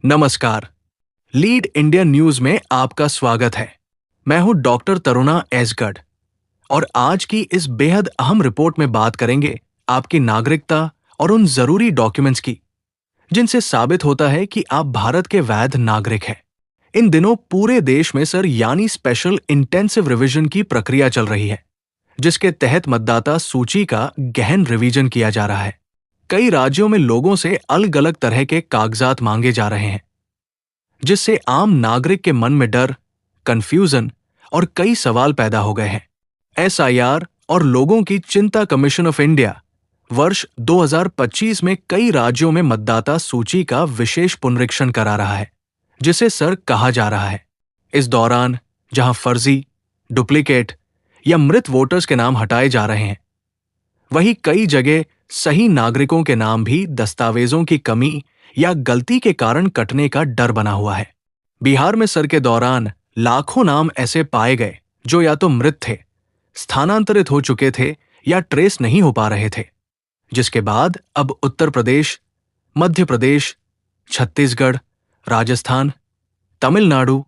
नमस्कार। Lead India news में आपका स्वागत है। मैं हूं डॉक्टर तरुणा एसगढ़ और आज की इस बेहद अहम रिपोर्ट में बात करेंगे आपकी नागरिकता और उन जरूरी डॉक्यूमेंट्स की जिनसे साबित होता है कि आप भारत के वैध नागरिक हैं। इन दिनों पूरे देश में यानी स्पेशल इंटेंसिव रिवीजन की प्रक्रिया चल रही है, जिसके तहत मतदाता सूची का गहन रिवीजन किया जा रहा है। कई राज्यों में लोगों से अलग अलग तरह के कागजात मांगे जा रहे हैं, जिससे आम नागरिक के मन में डर, कंफ्यूजन और कई सवाल पैदा हो गए हैं। एसआईआर और लोगों की चिंता कमीशन ऑफ इंडिया वर्ष 2025 में कई राज्यों में मतदाता सूची का विशेष पुनरीक्षण करा रहा है, जिसे कहा जा रहा है। इस दौरान जहां फर्जी, डुप्लीकेट या मृत वोटर्स के नाम हटाए जा रहे हैं, वहीं कई जगह सही नागरिकों के नाम भी दस्तावेजों की कमी या गलती के कारण कटने का डर बना हुआ है। बिहार में के दौरान लाखों नाम ऐसे पाए गए जो या तो मृत थे, स्थानांतरित हो चुके थे या ट्रेस नहीं हो पा रहे थे, जिसके बाद अब उत्तर प्रदेश, मध्य प्रदेश, छत्तीसगढ़, राजस्थान, तमिलनाडु,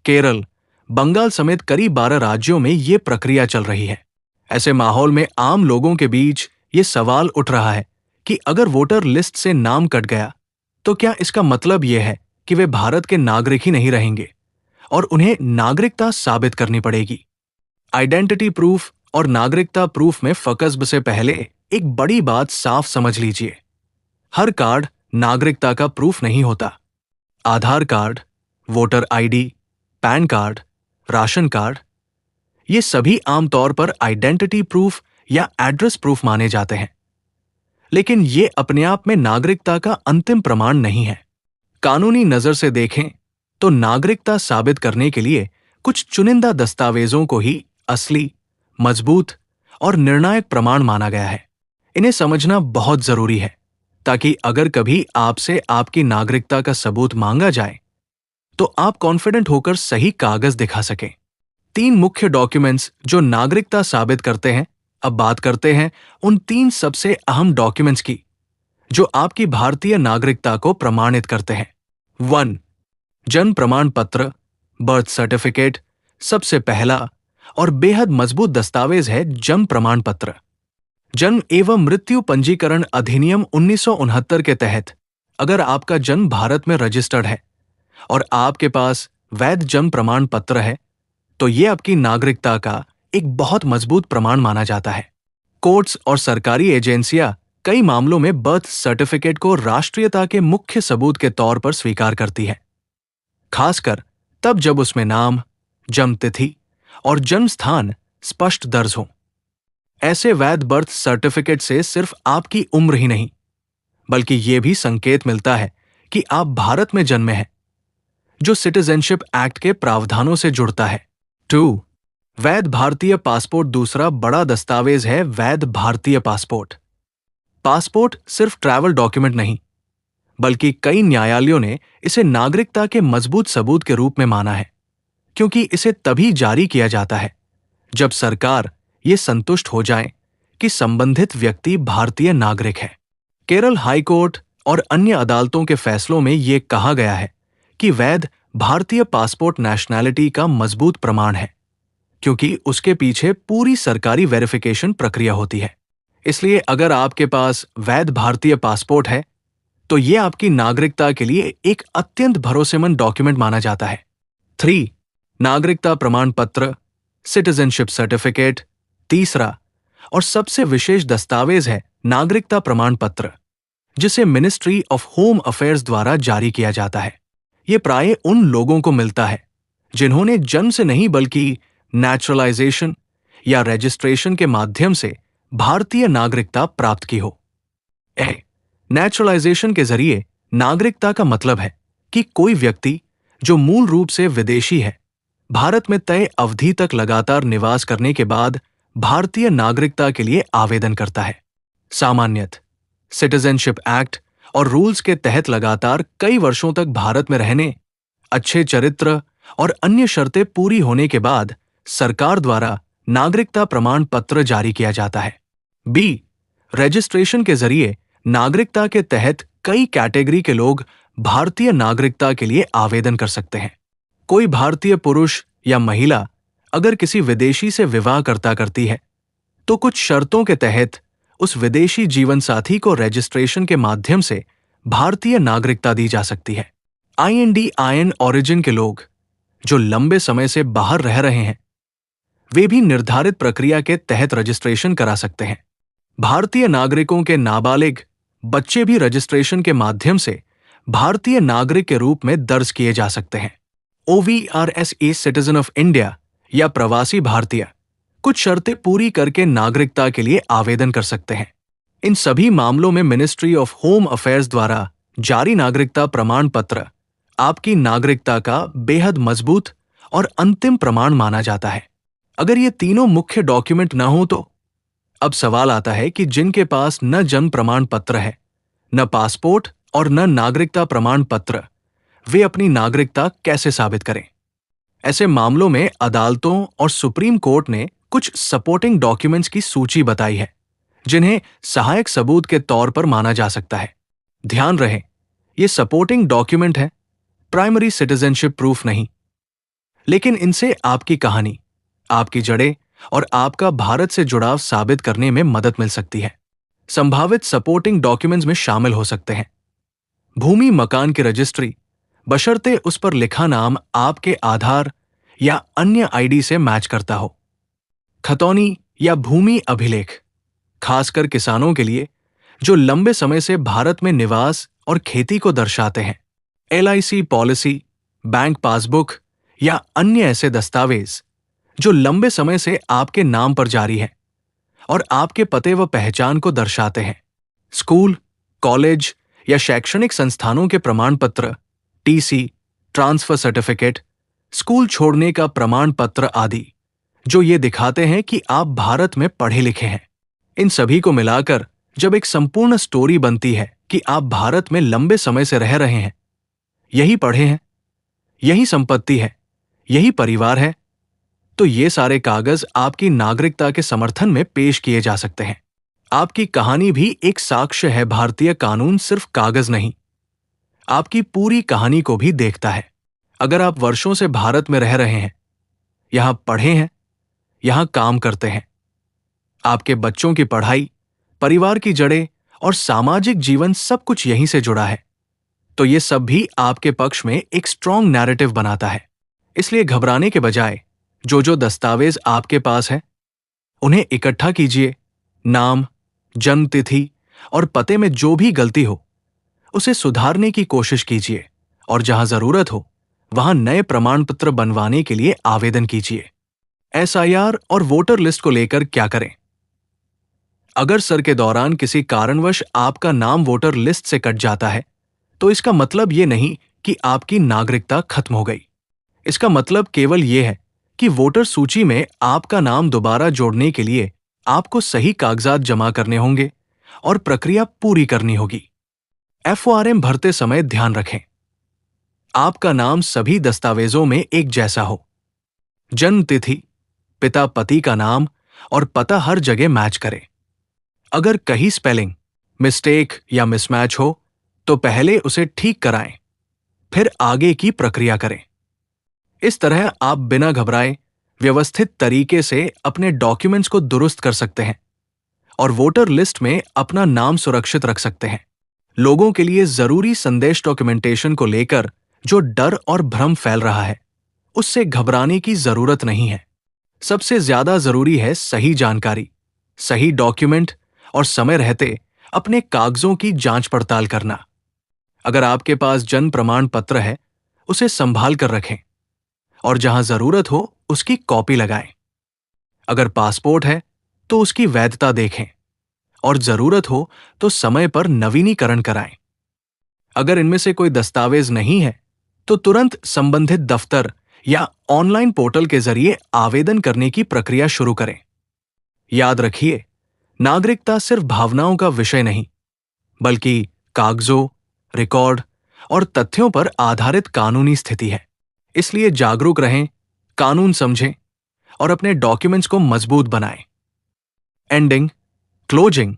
केरल, बंगाल समेत करीब 12 राज्यों में ये प्रक्रिया चल रही है। ऐसे माहौल में आम लोगों के बीच ये सवाल उठ रहा है कि अगर वोटर लिस्ट से नाम कट गया तो क्या इसका मतलब यह है कि वे भारत के नागरिक ही नहीं रहेंगे और उन्हें नागरिकता साबित करनी पड़ेगी। आइडेंटिटी प्रूफ और नागरिकता प्रूफ में फकस्ब से पहले एक बड़ी बात साफ समझ लीजिए। हर कार्ड नागरिकता का प्रूफ नहीं होता। Aadhaar card, voter ID, PAN card, ration card, ये सभी आमतौर पर आइडेंटिटी प्रूफ या एड्रेस प्रूफ माने जाते हैं, लेकिन ये अपने आप में नागरिकता का अंतिम प्रमाण नहीं है। कानूनी नजर से देखें तो नागरिकता साबित करने के लिए कुछ चुनिंदा दस्तावेजों को ही असली, मजबूत और निर्णायक प्रमाण माना गया है। इन्हें समझना बहुत जरूरी है ताकि अगर कभी आपसे आपकी नागरिकता का सबूत मांगा जाए तो आप कॉन्फिडेंट होकर सही कागज दिखा सकें। 3 मुख्य डॉक्यूमेंट्स जो नागरिकता साबित करते हैं। अब बात करते हैं उन 3 सबसे अहम डॉक्यूमेंट्स की जो आपकी भारतीय नागरिकता को प्रमाणित करते हैं। 1. जन्म प्रमाण पत्र, बर्थ सर्टिफिकेट। सबसे पहला और बेहद मजबूत दस्तावेज है जन्म प्रमाण पत्र। जन्म एवं मृत्यु पंजीकरण अधिनियम 1969 के तहत अगर आपका जन्म भारत में रजिस्टर्ड है और आपके पास वैध जन्म प्रमाण पत्र है तो ये आपकी नागरिकता का एक बहुत मजबूत प्रमाण माना जाता है। कोर्ट्स और सरकारी एजेंसियां कई मामलों में बर्थ सर्टिफिकेट को राष्ट्रीयता के मुख्य सबूत के तौर पर स्वीकार करती है, खासकर तब जब उसमें नाम, जन्म तिथि और जन्म स्थान स्पष्ट दर्ज हो। ऐसे वैध बर्थ सर्टिफिकेट से सिर्फ आपकी उम्र ही नहीं, बल्कि ये भी संकेत मिलता है कि आप भारत में जन्मे हैं, जो सिटीजनशिप एक्ट के प्रावधानों से जुड़ता है। 2. वैध भारतीय पासपोर्ट। दूसरा बड़ा दस्तावेज है वैध भारतीय पासपोर्ट। पासपोर्ट सिर्फ ट्रैवल डॉक्यूमेंट नहीं, बल्कि कई न्यायालयों ने इसे नागरिकता के मजबूत सबूत के रूप में माना है, क्योंकि इसे तभी जारी किया जाता है जब सरकार ये संतुष्ट हो जाए कि संबंधित व्यक्ति भारतीय नागरिक है। केरल हाईकोर्ट और अन्य अदालतों के फैसलों में ये कहा गया है कि वैध भारतीय पासपोर्ट नेशनैलिटी का मजबूत प्रमाण है, क्योंकि उसके पीछे पूरी सरकारी वेरिफिकेशन प्रक्रिया होती है। इसलिए अगर आपके पास वैध भारतीय पासपोर्ट है तो यह आपकी नागरिकता के लिए एक अत्यंत भरोसेमंद डॉक्यूमेंट माना जाता है। 3. नागरिकता प्रमाण पत्र, सिटीजनशिप सर्टिफिकेट। तीसरा और सबसे विशेष दस्तावेज है नागरिकता प्रमाण पत्र, जिसे मिनिस्ट्री ऑफ होम अफेयर्स द्वारा जारी किया जाता है। यह प्राय उन लोगों को मिलता है जिन्होंने जन्म से नहीं बल्कि नेचुरलाइजेशन या रजिस्ट्रेशन के माध्यम से भारतीय नागरिकता प्राप्त की हो। नेचुरलाइजेशन के जरिए नागरिकता का मतलब है कि कोई व्यक्ति जो मूल रूप से विदेशी है, भारत में तय अवधि तक लगातार निवास करने के बाद भारतीय नागरिकता के लिए आवेदन करता है। सामान्यतः सिटीजनशिप एक्ट और रूल्स के तहत लगातार कई वर्षों तक भारत में रहने, अच्छे चरित्र और अन्य शर्तें पूरी होने के बाद सरकार द्वारा नागरिकता प्रमाण पत्र जारी किया जाता है। बी. रजिस्ट्रेशन के जरिए नागरिकता के तहत कई कैटेगरी के लोग भारतीय नागरिकता के लिए आवेदन कर सकते हैं। कोई भारतीय पुरुष या महिला अगर किसी विदेशी से विवाह करती है तो कुछ शर्तों के तहत उस विदेशी जीवन साथी को रजिस्ट्रेशन के माध्यम से भारतीय नागरिकता दी जा सकती है। IND-IN ऑरिजिन के लोग जो लंबे समय से बाहर रह रहे हैं वे भी निर्धारित प्रक्रिया के तहत रजिस्ट्रेशन करा सकते हैं। भारतीय नागरिकों के नाबालिग बच्चे भी रजिस्ट्रेशन के माध्यम से भारतीय नागरिक के रूप में दर्ज किए जा सकते हैं। OVRSE सिटीजन ऑफ इंडिया या प्रवासी भारतीय कुछ शर्तें पूरी करके नागरिकता के लिए आवेदन कर सकते हैं। इन सभी मामलों में मिनिस्ट्री ऑफ होम अफेयर्स द्वारा जारी नागरिकता प्रमाण पत्र आपकी नागरिकता का बेहद मजबूत और अंतिम प्रमाण माना जाता है। अगर ये तीनों मुख्य डॉक्यूमेंट न हो तो अब सवाल आता है कि जिनके पास न जन्म प्रमाण पत्र है, न पासपोर्ट और न नागरिकता प्रमाण पत्र, वे अपनी नागरिकता कैसे साबित करें? ऐसे मामलों में अदालतों और सुप्रीम कोर्ट ने कुछ सपोर्टिंग डॉक्यूमेंट्स की सूची बताई है जिन्हें सहायक सबूत के तौर पर माना जा सकता है। ध्यान रहे, ये सपोर्टिंग डॉक्यूमेंट है, प्राइमरी सिटीजनशिप प्रूफ नहीं। लेकिन इनसे आपकी कहानी, आपकी जड़ें और आपका भारत से जुड़ाव साबित करने में मदद मिल सकती है। संभावित सपोर्टिंग डॉक्यूमेंट्स में शामिल हो सकते हैं भूमि मकान की रजिस्ट्री, बशर्ते उस पर लिखा नाम आपके आधार या अन्य ID से मैच करता हो। खतौनी या भूमि अभिलेख, खासकर किसानों के लिए जो लंबे समय से भारत में निवास और खेती को दर्शाते हैं। LIC पॉलिसी, बैंक पासबुक या अन्य ऐसे दस्तावेज जो लंबे समय से आपके नाम पर जारी है और आपके पते व पहचान को दर्शाते हैं। स्कूल, कॉलेज या शैक्षणिक संस्थानों के प्रमाण पत्र, TC, ट्रांसफर सर्टिफिकेट, स्कूल छोड़ने का प्रमाण पत्र आदि जो ये दिखाते हैं कि आप भारत में पढ़े लिखे हैं। इन सभी को मिलाकर जब एक संपूर्ण स्टोरी बनती है कि आप भारत में लंबे समय से रह रहे हैं, यही पढ़े हैं, यही संपत्ति है, यही परिवार है, तो ये सारे कागज आपकी नागरिकता के समर्थन में पेश किए जा सकते हैं। आपकी कहानी भी एक साक्ष्य है। भारतीय कानून सिर्फ कागज नहीं, आपकी पूरी कहानी को भी देखता है। अगर आप वर्षों से भारत में रह रहे हैं, यहां पढ़े हैं, यहां काम करते हैं, आपके बच्चों की पढ़ाई, परिवार की जड़ें और सामाजिक जीवन सब कुछ यहीं से जुड़ा है, तो ये सब भी आपके पक्ष में एक स्ट्रॉन्ग नैरेटिव बनाता है। इसलिए घबराने के बजाय जो दस्तावेज आपके पास है उन्हें इकट्ठा कीजिए। नाम, जन्म तिथि और पते में जो भी गलती हो उसे सुधारने की कोशिश कीजिए और जहां जरूरत हो वहां नए प्रमाण पत्र बनवाने के लिए आवेदन कीजिए। SIR और वोटर लिस्ट को लेकर क्या करें? अगर सर के दौरान किसी कारणवश आपका नाम वोटर लिस्ट से कट जाता है तो इसका मतलब ये नहीं कि आपकी नागरिकता खत्म हो गई। इसका मतलब केवल ये है कि वोटर सूची में आपका नाम दोबारा जोड़ने के लिए आपको सही कागजात जमा करने होंगे और प्रक्रिया पूरी करनी होगी। FORM भरते समय ध्यान रखें, आपका नाम सभी दस्तावेजों में एक जैसा हो। जन्म तिथि, पिता पति का नाम और पता हर जगह मैच करे। अगर कहीं स्पेलिंग मिस्टेक या मिसमैच हो तो पहले उसे ठीक कराएं, फिर आगे की प्रक्रिया करें। इस तरह आप बिना घबराए व्यवस्थित तरीके से अपने डॉक्यूमेंट्स को दुरुस्त कर सकते हैं और वोटर लिस्ट में अपना नाम सुरक्षित रख सकते हैं। लोगों के लिए जरूरी संदेश डॉक्यूमेंटेशन को लेकर जो डर और भ्रम फैल रहा है, उससे घबराने की जरूरत नहीं है। सबसे ज्यादा जरूरी है सही जानकारी, सही डॉक्यूमेंट और समय रहते अपने कागजों की जांच पड़ताल करना। अगर आपके पास जन्म प्रमाण पत्र है, उसे संभाल कर रखें और जहां जरूरत हो उसकी कॉपी लगाएं। अगर पासपोर्ट है तो उसकी वैधता देखें और जरूरत हो तो समय पर नवीनीकरण कराएं। अगर इनमें से कोई दस्तावेज नहीं है तो तुरंत संबंधित दफ्तर या ऑनलाइन पोर्टल के जरिए आवेदन करने की प्रक्रिया शुरू करें। याद रखिए, नागरिकता सिर्फ भावनाओं का विषय नहीं, बल्कि कागजों, रिकॉर्ड और तथ्यों पर आधारित कानूनी स्थिति है। इसलिए जागरूक रहें, कानून समझें और अपने डॉक्यूमेंट्स को मजबूत बनाएं। एंडिंग, क्लोजिंग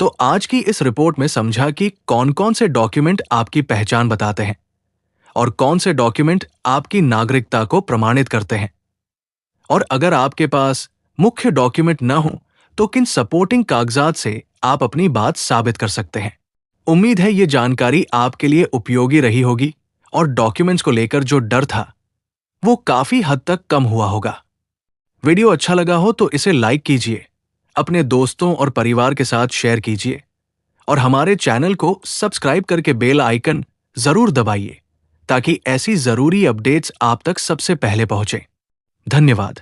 तो आज की इस रिपोर्ट में समझा कि कौन कौन से डॉक्यूमेंट आपकी पहचान बताते हैं और कौन से डॉक्यूमेंट आपकी नागरिकता को प्रमाणित करते हैं। और अगर आपके पास मुख्य डॉक्यूमेंट न हो तो किन सपोर्टिंग कागजात से आप अपनी बात साबित कर सकते हैं। उम्मीद है ये जानकारी आपके लिए उपयोगी रही होगी और डॉक्यूमेंट्स को लेकर जो डर था वो काफी हद तक कम हुआ होगा। वीडियो अच्छा लगा हो तो इसे लाइक कीजिए, अपने दोस्तों और परिवार के साथ शेयर कीजिए और हमारे चैनल को सब्सक्राइब करके बेल आइकन जरूर दबाइए ताकि ऐसी जरूरी अपडेट्स आप तक सबसे पहले पहुंचे। धन्यवाद।